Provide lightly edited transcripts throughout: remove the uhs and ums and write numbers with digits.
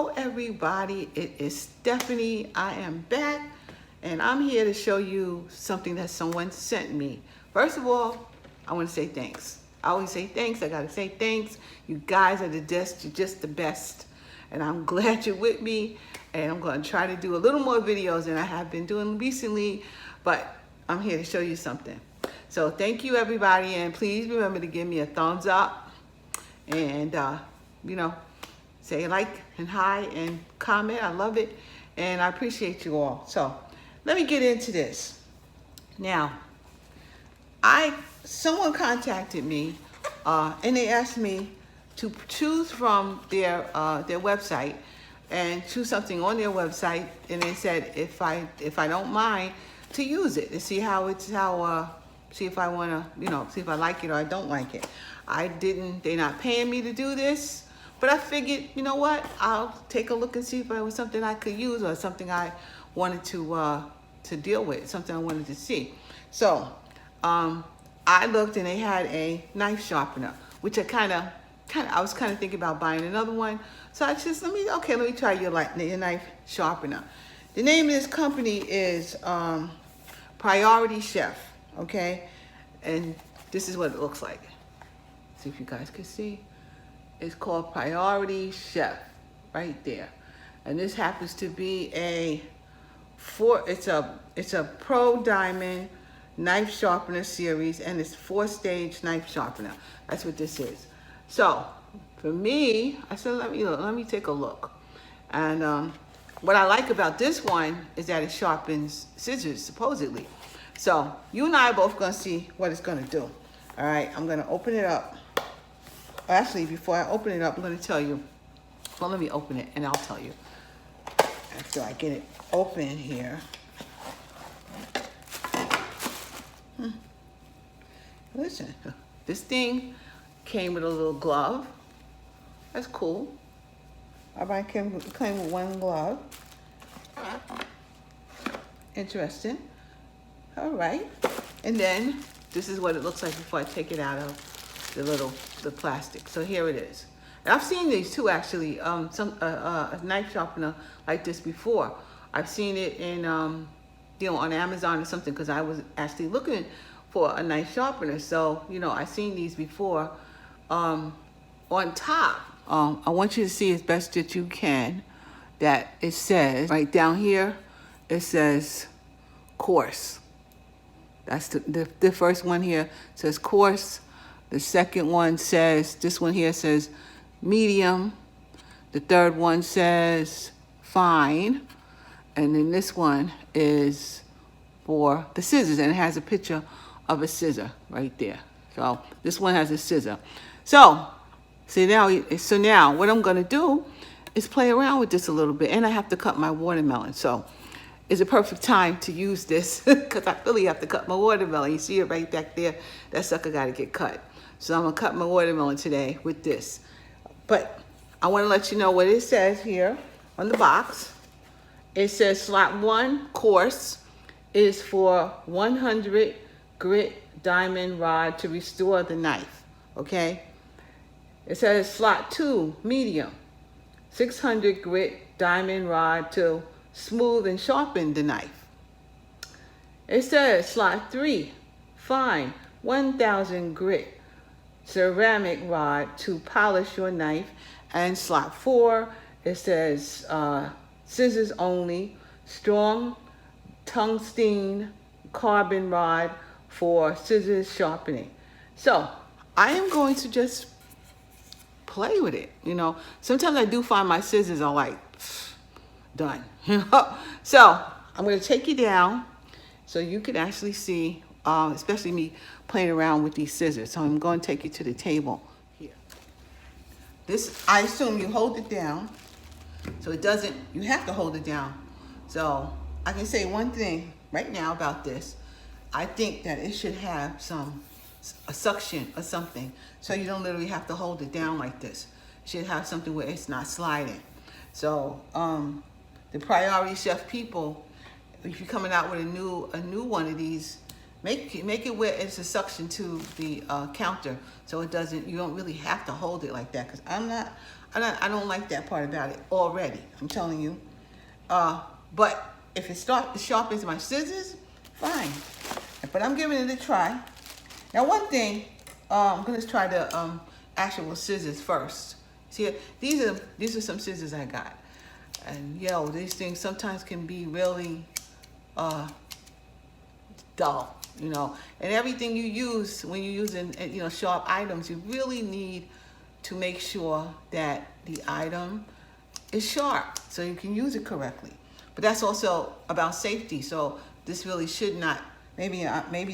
Hello everybody, it is Stephanie. I am back and I'm here to show you something that someone sent me. First of all, I want to say thanks. I always say thanks. I gotta say thanks. You guys are you're just the best. And I'm glad you're with me, and I'm going to try to do a little more videos than I have been doing recently, but I'm here to show you something. So thank you everybody, and please remember to give me a thumbs up and say like and hi and comment. I love it and I appreciate you all. So let me get into this. Now, someone contacted me and they asked me to choose from their website and choose something on their website, and they said if I don't mind to use it and see if I want to see if I like it or I don't like it. They're not paying me to do this, but I figured, you know what, I'll take a look and see if it was something I could use or something I wanted to deal with, something I wanted to see. So I looked and they had a knife sharpener, which I was kind of thinking about buying another one. So I just, let me try your knife sharpener. The name of this company is Priority Chef, okay? And this is what it looks like. See if you guys can see. It's called Priority Chef right there. And this happens to be it's a Pro Diamond knife sharpener series, and it's 4-stage knife sharpener. That's what this is. So for me, I said, let me take a look. And what I like about this one is that it sharpens scissors, supposedly. So you and I are both gonna see what it's gonna do. All right, I'm gonna open it up. Actually, before I open it up, I'm gonna tell you. Well, let me open it and I'll tell you. After I get it open here. Listen, this thing came with a little glove. That's cool. Everybody came with one glove. Interesting. All right. And then this is what it looks like before I take it out of the plastic. So here it is. And I've seen these too, actually. A knife sharpener like this before. I've seen it in on Amazon or something, because I was actually looking for a knife sharpener. So I've seen these before. On top, I want you to see as best that you can that it says right down here, it says coarse. That's the first one here says coarse. The second one says, this one here says medium. The third one says fine. And then this one is for the scissors, and it has a picture of a scissor right there. So this one has a scissor. So now what I'm gonna do is play around with this a little bit, and I have to cut my watermelon. So it's a perfect time to use this because I really have to cut my watermelon. You see it right back there? That sucker gotta get cut. So I'm gonna cut my watermelon today with this. But I wanna let you know what it says here on the box. It says slot 1 coarse is for 100 grit diamond rod to restore the knife, okay? It says slot 2 medium, 600 grit diamond rod to smooth and sharpen the knife. It says slot 3 fine, 1000 grit ceramic rod to polish your knife. And slot 4, it says scissors only, strong tungsten carbon rod for scissors sharpening. So I am going to just play with it. Sometimes I do find my scissors are like done. So I'm going to take you down so you can actually see, especially me playing around with these scissors. So I'm going to take you to the table here. This, I assume you hold it down. So you have to hold it down. So I can say one thing right now about this. I think that it should have a suction or something, so you don't literally have to hold it down like this. It should have something where it's not sliding. So the Priority Chef people, if you're coming out with a new one of these Make it where it's a suction to the counter, so it doesn't. You don't really have to hold it like that, because I don't like that part about it already. I'm telling you. But if it sharpens my scissors, fine. But I'm giving it a try. Now, one thing, I'm gonna try the actual scissors first. See, these are some scissors I got, and yo, these things sometimes can be really dull, you know. And everything you use when you're using, you know, sharp items, you really need to make sure that the item is sharp so you can use it correctly. But that's also about safety. So this really should not. Maybe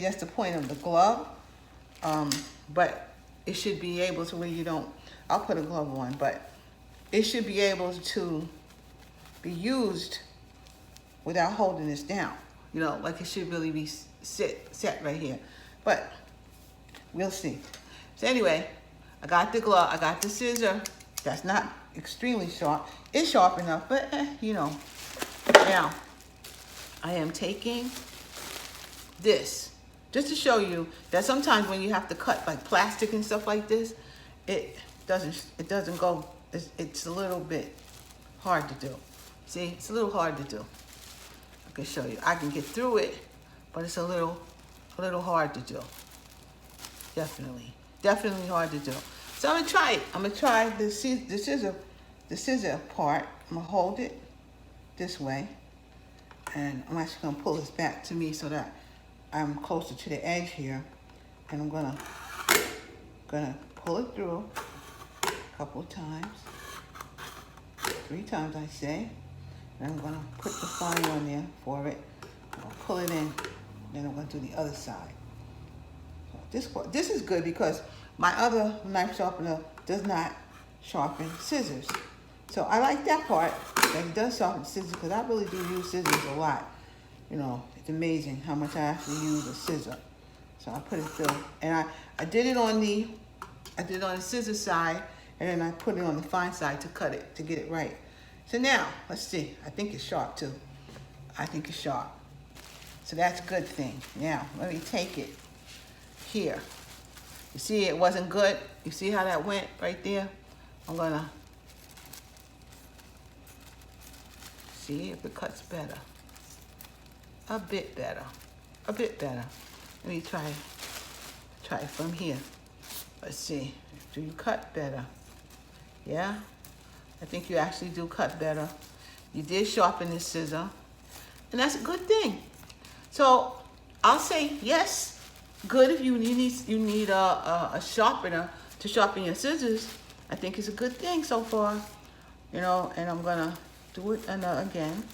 that's the point of the glove. But it should be able to where you don't. I'll put a glove on, but it should be able to be used without holding this down. You know, like it should really be set right here. But we'll see. So anyway, I got the glove. I got the scissor. That's not extremely sharp. It's sharp enough, but you know. Now, I am taking this just to show you that sometimes when you have to cut like plastic and stuff like this, it doesn't go. It's a little bit hard to do. See, it's a little hard to do. I can show you. I can get through it, but it's a little hard to do. Definitely hard to do. So I'm gonna try it. I'm gonna try the scissor part. I'm gonna hold it this way, and I'm actually gonna pull this back to me so that I'm closer to the edge here, and I'm gonna pull it through a couple of times, 3 times I say, and I'm gonna put the fine on there for it. I'll pull it in, then I'm gonna do the other side. So this is good because my other knife sharpener does not sharpen scissors. So I like that part, that it does sharpen scissors, because I really do use scissors a lot. You know, it's amazing how much I actually use a scissor. So I put it through, and I did it on the scissor side, and then I put it on the fine side to cut it, to get it right. So now, let's see. I think it's sharp too. I think it's sharp. So that's a good thing. Now, let me take it here. You see it wasn't good? You see how that went right there? I'm gonna see if it cuts better. A bit better. A bit better. Let me try it from here. Let's see. Do you cut better? Yeah? I think you actually do cut better. You did sharpen this scissor, and that's a good thing. So I'll say yes, good if you need a sharpener to sharpen your scissors. I think it's a good thing so far, you know. And I'm gonna do it again.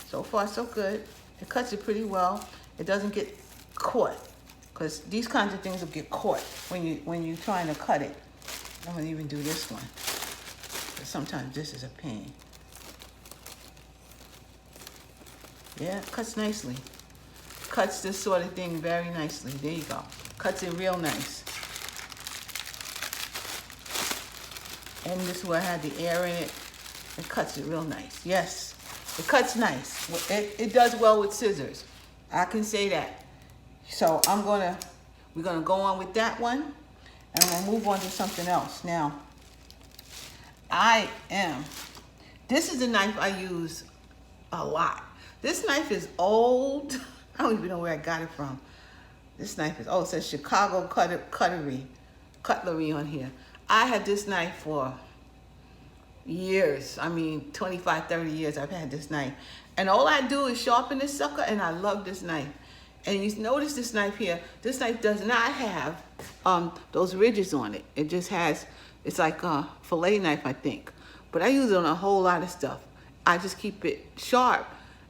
So far, so good. It cuts it pretty well. It doesn't get caught, because these kinds of things will get caught when you're trying to cut it. I'm gonna even do this one, but sometimes this is a pain. Yeah, it cuts nicely. Cuts this sort of thing very nicely. There you go. Cuts it real nice. And this is where I had the air in it. It cuts it real nice. Yes, it cuts nice. It does well with scissors. I can say that. So we're gonna go on with that one, and I'm gonna move on to something else. Now, this is a knife I use a lot. This knife is old. I don't even know where I got it from. This knife is, it says Chicago cutlery on here. I had this knife for years. I mean, 25, 30 years I've had this knife. And all I do is sharpen this sucker, and I love this knife. And you notice this knife here. This knife does not have those ridges on it. It just has, it's like a fillet knife, I think. But I use it on a whole lot of stuff. I just keep it sharp,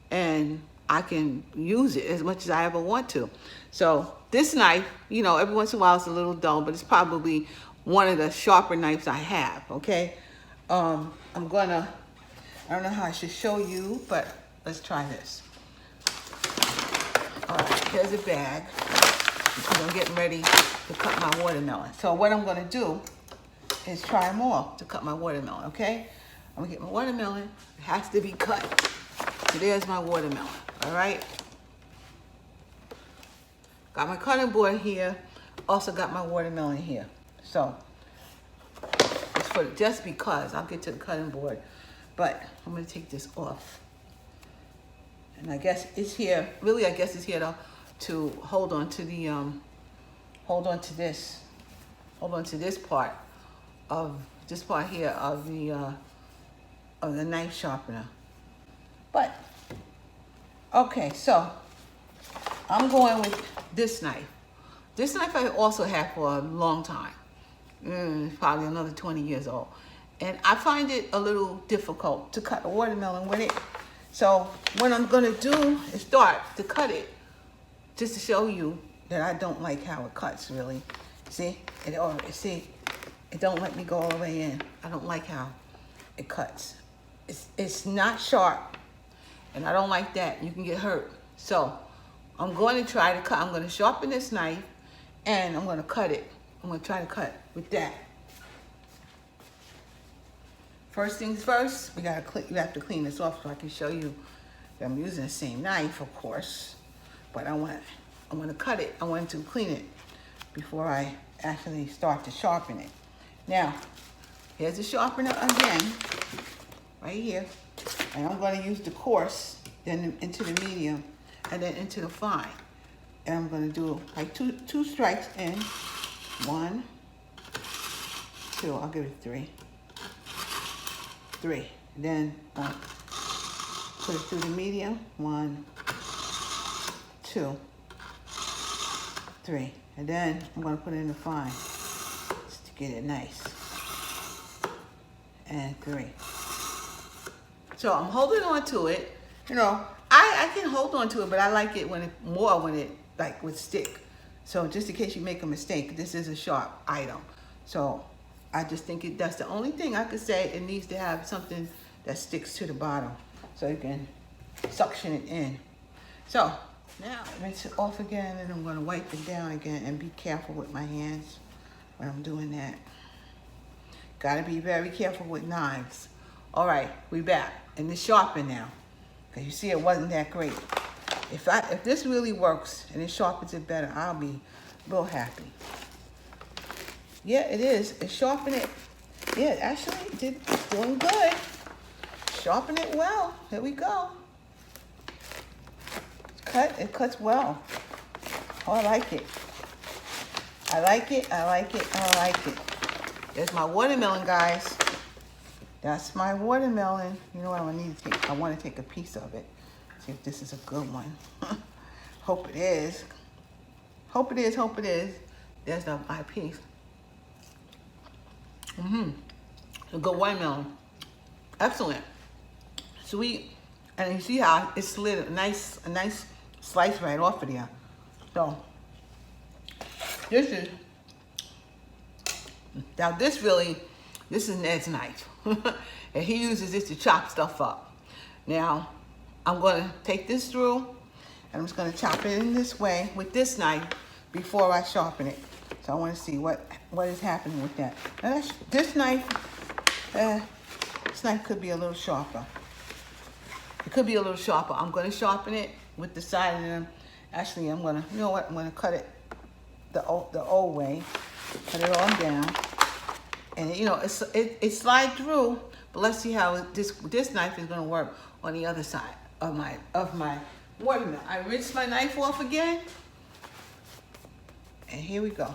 and I can use it as much as I ever want to. So this knife, you know, every once in a while it's a little dull, but it's probably one of the sharper knives I have, okay? I don't know how I should show you, but let's try this. All right, here's a bag, because I'm getting ready to cut my watermelon. So what I'm gonna do is try them all to cut my watermelon, okay? I'm gonna get my watermelon. It has to be cut. So there's my watermelon, all right? Got my cutting board here. Also got my watermelon here. So it's for just because. I'll get to the cutting board. But I'm going to take this off. And I guess it's here. Really, I guess it's here to hold on to the hold on to this part of this part here of the knife sharpener. But okay, so I'm going with this knife. This knife I also had for a long time. Probably another 20 years old. And I find it a little difficult to cut a watermelon with it. So what I'm gonna do is start to cut it just to show you that I don't like how it cuts really. See, it don't let me go all the way in. I don't like how it cuts. It's not sharp, and I don't like that. You can get hurt. So I'm going to try to cut. I'm going to sharpen this knife, and I'm going to cut it. I'm going to try to cut with that. First things first, we have to clean this off so I can show you that I'm using the same knife, of course. But I want to cut it. I want to clean it before I actually start to sharpen it. Now, here's the sharpener again, right here. And I'm going to use the coarse, then into the medium, and then into the fine. And I'm going to do like two strikes in. 1, 2, I'll give it 3. 3. Then put it through the medium. 1, 2, 3. And then I'm going to put it in the fine just to get it nice. And 3. So I'm holding on to it. You know, I can hold on to it, but I like it when it like would stick. So just in case you make a mistake, this is a sharp item. So I just think that's the only thing I could say. It needs to have something that sticks to the bottom so you can suction it in. So now rinse it off again, and I'm going to wipe it down again and be careful with my hands when I'm doing that. Got to be very careful with knives. All right, we back. And it's sharpened now. Because you see it wasn't that great. If this really works and it sharpens it better, I'll be real happy. Yeah, it is. It's sharpened it. Yeah, actually, it's doing good. Sharpen it well. Here we go. It cuts well. Oh, I like it. I like it, I like it, I like it. There's my watermelon, guys. That's my watermelon. You know what I need to take? I want to take a piece of it. See if this is a good one. Hope it is. Hope it is, hope it is. There's my piece. A good watermelon. Excellent. Sweet. And you see how it slid a nice slice right off of there. So this is Ned's knife. And he uses this to chop stuff up. Now I'm going to take this through, and I'm just going to chop it in this way with this knife before I sharpen it. So I want to see what is happening with that. Now this knife could be a little sharper. It could be a little sharper. I'm going to sharpen it with the side, and then actually I'm going to, you know what, I'm going to cut it the old way. Cut it all down. And you know, it slides through, but let's see how this knife is going to work on the other side of my watermelon. I rinse my knife off again, and here we go.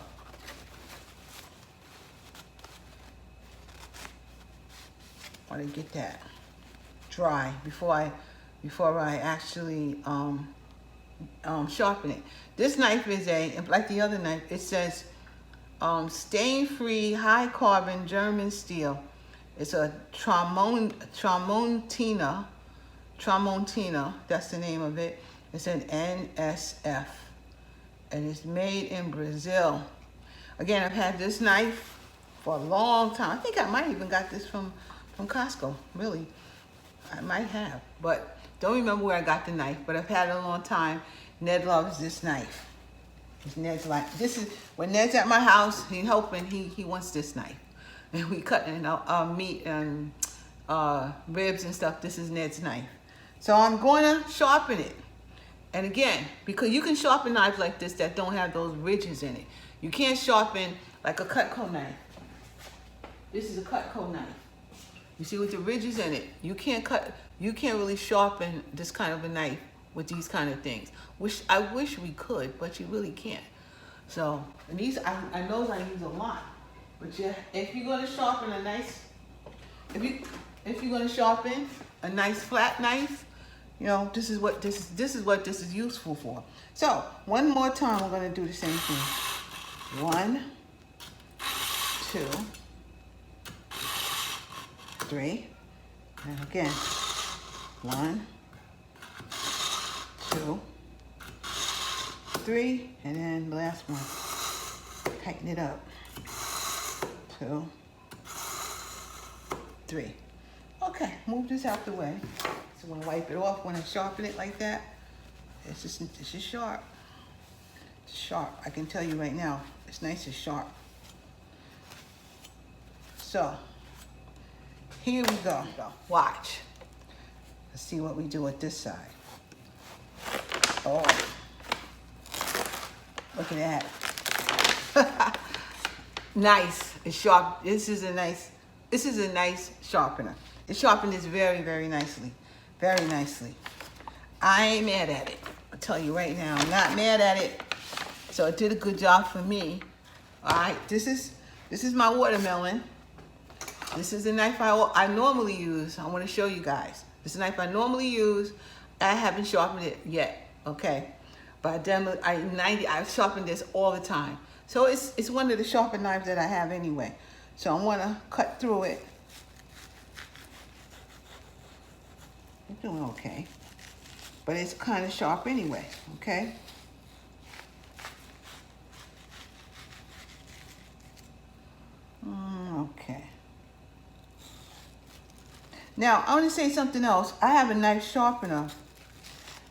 I want to get that dry before I actually sharpen it. This knife is like the other knife. It says stain-free, high-carbon German steel. It's a Tramontina. That's the name of it. It's an NSF, and it's made in Brazil. Again, I've had this knife for a long time. I think I might even got this from Costco. Really, I might have, but don't remember where I got the knife. But I've had it a long time. Ned loves this knife. Ned's like, this is when Ned's at my house. He's hoping he wants this knife, and we cutting meat and ribs and stuff. This is Ned's knife. So I'm going to sharpen it, And again, because you can sharpen knives like this that don't have those ridges in it. You can't sharpen like a Cutco knife. This is a Cutco knife. You see with the ridges in it, you can't really sharpen this kind of a knife with these kind of things. I wish we could, but you really can't. So, and these, I know I use a lot. But yeah, if you're gonna sharpen a nice, if you're gonna sharpen a nice flat knife, you know, this is what this is useful for. So, one more time, we're gonna do the same thing. 1, 2, 3, and again, 1, 2, 3, and then the last one. Tighten it up. 2, 3. Okay, move this out the way. So when I wipe it off, when I sharpen it like that, it's just sharp. It's sharp. I can tell you right now, it's nice and sharp. So here we go. Watch. Let's see what we do with this side. Oh, look at that. Nice. It's sharp. This is a nice sharpener. It sharpened this very, very nicely. Very nicely. I ain't mad at it. I'll tell you right now, I'm not mad at it. So it did a good job for me. All right, this is my watermelon. This is the knife I normally use. I want to show you guys. This is a knife I normally use. I haven't sharpened it yet, okay? But I've sharpened this all the time. So it's one of the sharpened knives that I have anyway. So I'm gonna cut through it. I'm doing okay. But it's kind of sharp anyway, okay? Okay. Now, I want to say something else. I have a knife sharpener,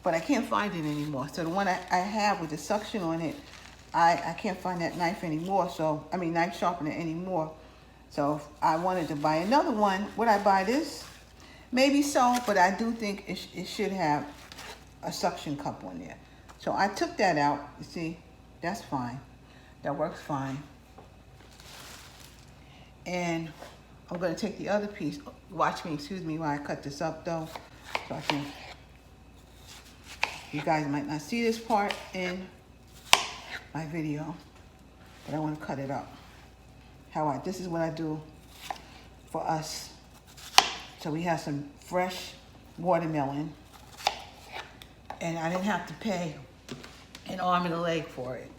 but I can't find it anymore. So the one I have with the suction on it, I can't find that knife anymore. So, I mean, knife sharpener anymore. So if I wanted to buy another one, would I buy this? Maybe so, but I do think it should have a suction cup on there. So I took that out. You see, that's fine. That works fine. And I'm going to take the other piece. Watch me, excuse me, while I cut this up though. So I can, you guys might not see this part in my video, but I want to cut it up. This is what I do for us. So we have some fresh watermelon, and I didn't have to pay an arm and a leg for it.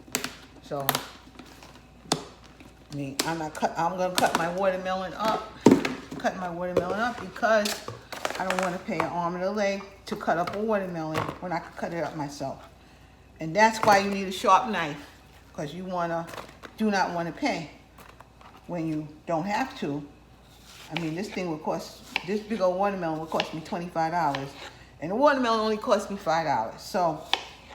So, I mean, I'm gonna cut my watermelon up. I'm cutting my watermelon up because I don't want to pay an arm and a leg to cut up a watermelon when I can cut it up myself. And that's why you need a sharp knife, because you do not want to pay when you don't have to. I mean, this big old watermelon would cost me $25, and the watermelon only cost me $5. So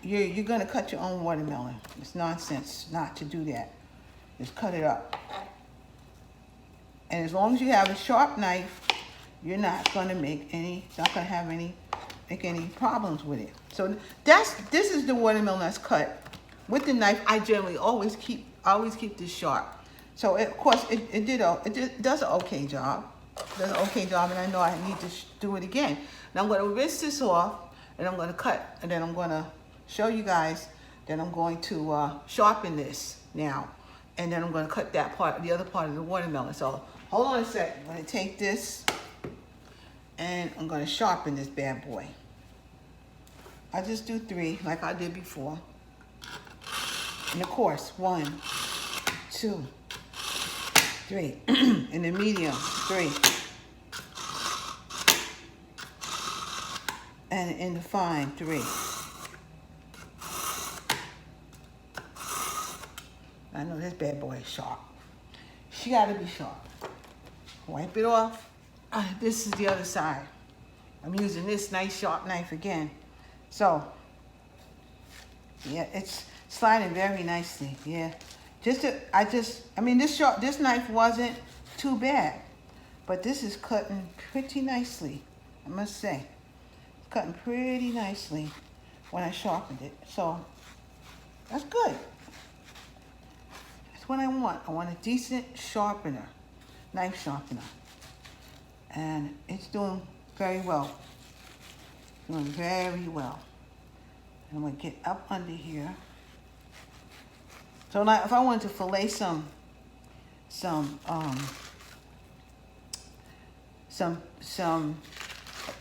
you're gonna cut your own watermelon. It's nonsense not to do that. Just cut it up. And as long as you have a sharp knife, you're not gonna make any problems with it. So this is the watermelon that's cut with the knife. I generally always keep this sharp. So of course it does an okay job. And I know I need to do it again. Now I'm going to rinse this off, and I'm going to cut, and then I'm going to show you guys that I'm going to sharpen this now, and then I'm going to cut that part, the other part of the watermelon. So hold on a sec. I'm going to take this, and I'm going to sharpen this bad boy. I just do 3 like I did before. And of course, 1, 2, 3. In the medium, 3. And in the fine, 3. I know this bad boy is sharp. She gotta be sharp. Wipe it off. This is the other side. I'm using this nice sharp knife again. So, yeah, it's sliding very nicely. Yeah. I mean, this knife wasn't too bad, but this is cutting pretty nicely, I must say. It's cutting pretty nicely. when I sharpened it. So that's good. That's what I want. I want a decent sharpener, knife sharpener. And it's doing very well. Doing very well. And I'm gonna get up under here. So now if I wanted to fillet some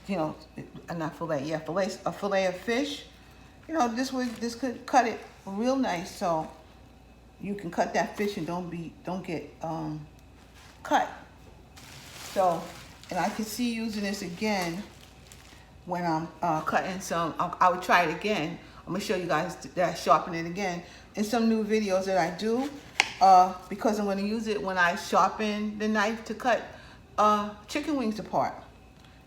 you know, not fillet, yeah, a fillet of fish, you know, this could cut it real nice, so you can cut that fish and don't get cut. So, and I can see using this again when I'm cutting some. I would try it again. I'm gonna show you guys that I sharpen it again in some new videos that I do, because I'm gonna use it when I sharpen the knife to cut chicken wings apart.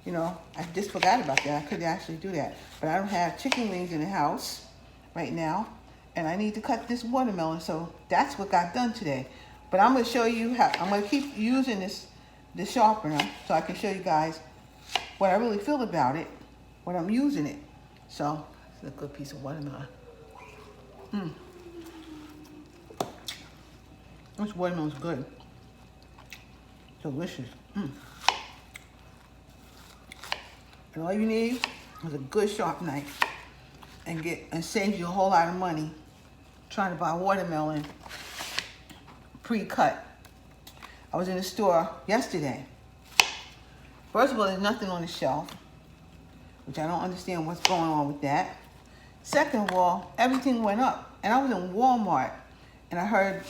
You know, I just forgot about that. I could actually do that, but I don't have chicken wings in the house right now, and I need to cut this watermelon, so that's what got done today. But I'm gonna show you how. I'm gonna keep using this sharpener so I can show you guys what I really feel about it when I'm using it. So it's a good piece of watermelon. This watermelon's good. Delicious. And all you need is a good sharp knife, and saves you a whole lot of money trying to buy watermelon pre-cut. I was in the store yesterday. First of all, there's nothing on the shelf, which I don't understand what's going on with that. Second of all, everything went up. And I was in Walmart, and I heard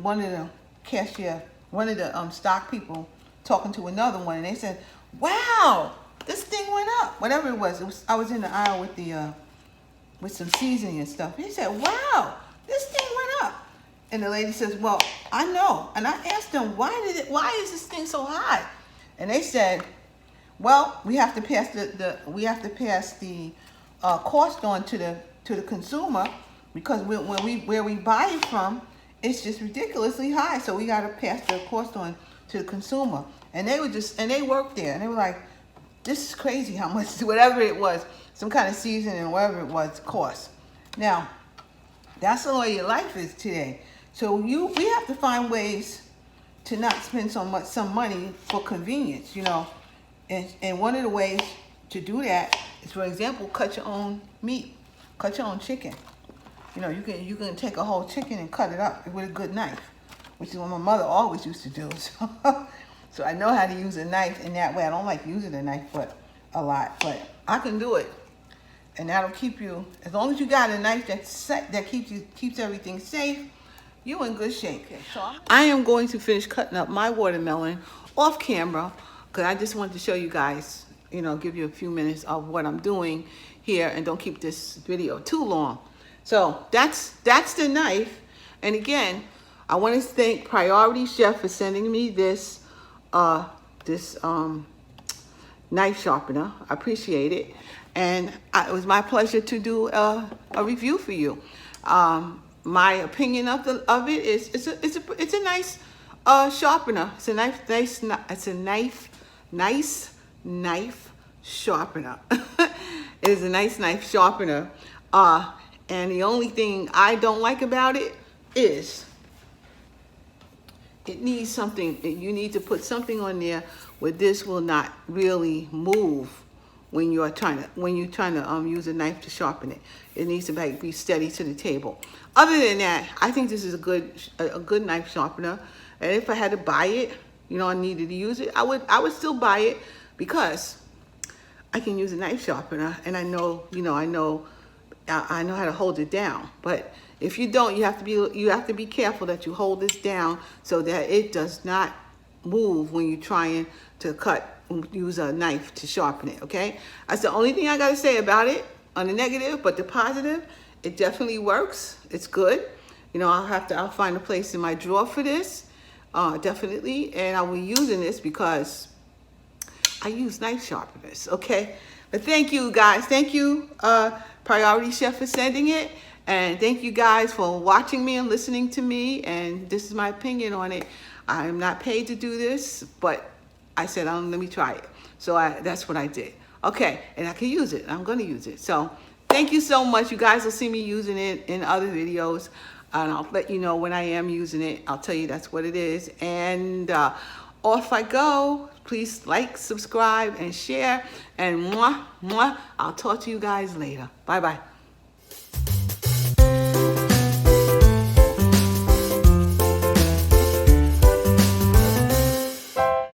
one of the stock people talking to another one, and they said, "Wow, this thing went up." Whatever it was, I was in the aisle with some seasoning and stuff. He said, "Wow, this thing went up." And the lady says, "Well, I know." And I asked them, "Why is this thing so high?" And they said, "Well, we have to pass the cost on to the consumer, because where we buy it from, it's just ridiculously high. So we got to pass the cost on to the consumer." And they worked there, and they were like, "This is crazy how much whatever it was, some kind of seasoning or whatever it was, cost." Now, that's the way your life is today. So we have to find ways to not spend some money for convenience, you know. And one of the ways to do that is, for example, cut your own meat, cut your own chicken. You know, you can take a whole chicken and cut it up with a good knife, which is what my mother always used to do. So I know how to use a knife in that way. I don't like using a knife a lot, but I can do it, and that'll keep you, as long as you got a knife that keeps everything safe, you're in good shape. Okay, so I am going to finish cutting up my watermelon off camera, because I just wanted to show you guys, you know, give you a few minutes of what I'm doing here, and don't keep this video too long. So that's the knife. And again, I want to thank Priority Chef for sending me this knife sharpener. I appreciate it, and it was my pleasure to do a review for you. My opinion of it is it's a nice sharpener. It's a nice sharpener. It is a nice knife sharpener. And the only thing I don't like about it is it needs something. You need to put something on there where this will not really move when you're trying to use a knife to sharpen it. It needs to be steady to the table. Other than that, I think this is a good knife sharpener. And if I had to buy it, you know, I needed to use it, I would still buy it, because I can use a knife sharpener, and I know how to hold it down. But if you don't, you have to be careful that you hold this down so that it does not move when you're trying to use a knife to sharpen it. Okay, that's the only thing I got to say about it on the negative. But the positive, it definitely works. It's good. You know, I'll find a place in my drawer for this, definitely, and I will be using this because I use knife sharpeners. Okay, but thank you guys. Thank you, Priority Chef, for sending it. And thank you guys for watching me and listening to me. And this is my opinion on it. I am not paid to do this, but I said, let me try it. So that's what I did. Okay, and I can use it. I'm going to use it. So Thank you so much. You guys will see me using it in other videos, and I'll let you know when I am using it. I'll tell you that's what it is. And off I go. Please like, subscribe, and share. And mwah, mwah. I'll talk to you guys later. Bye-bye.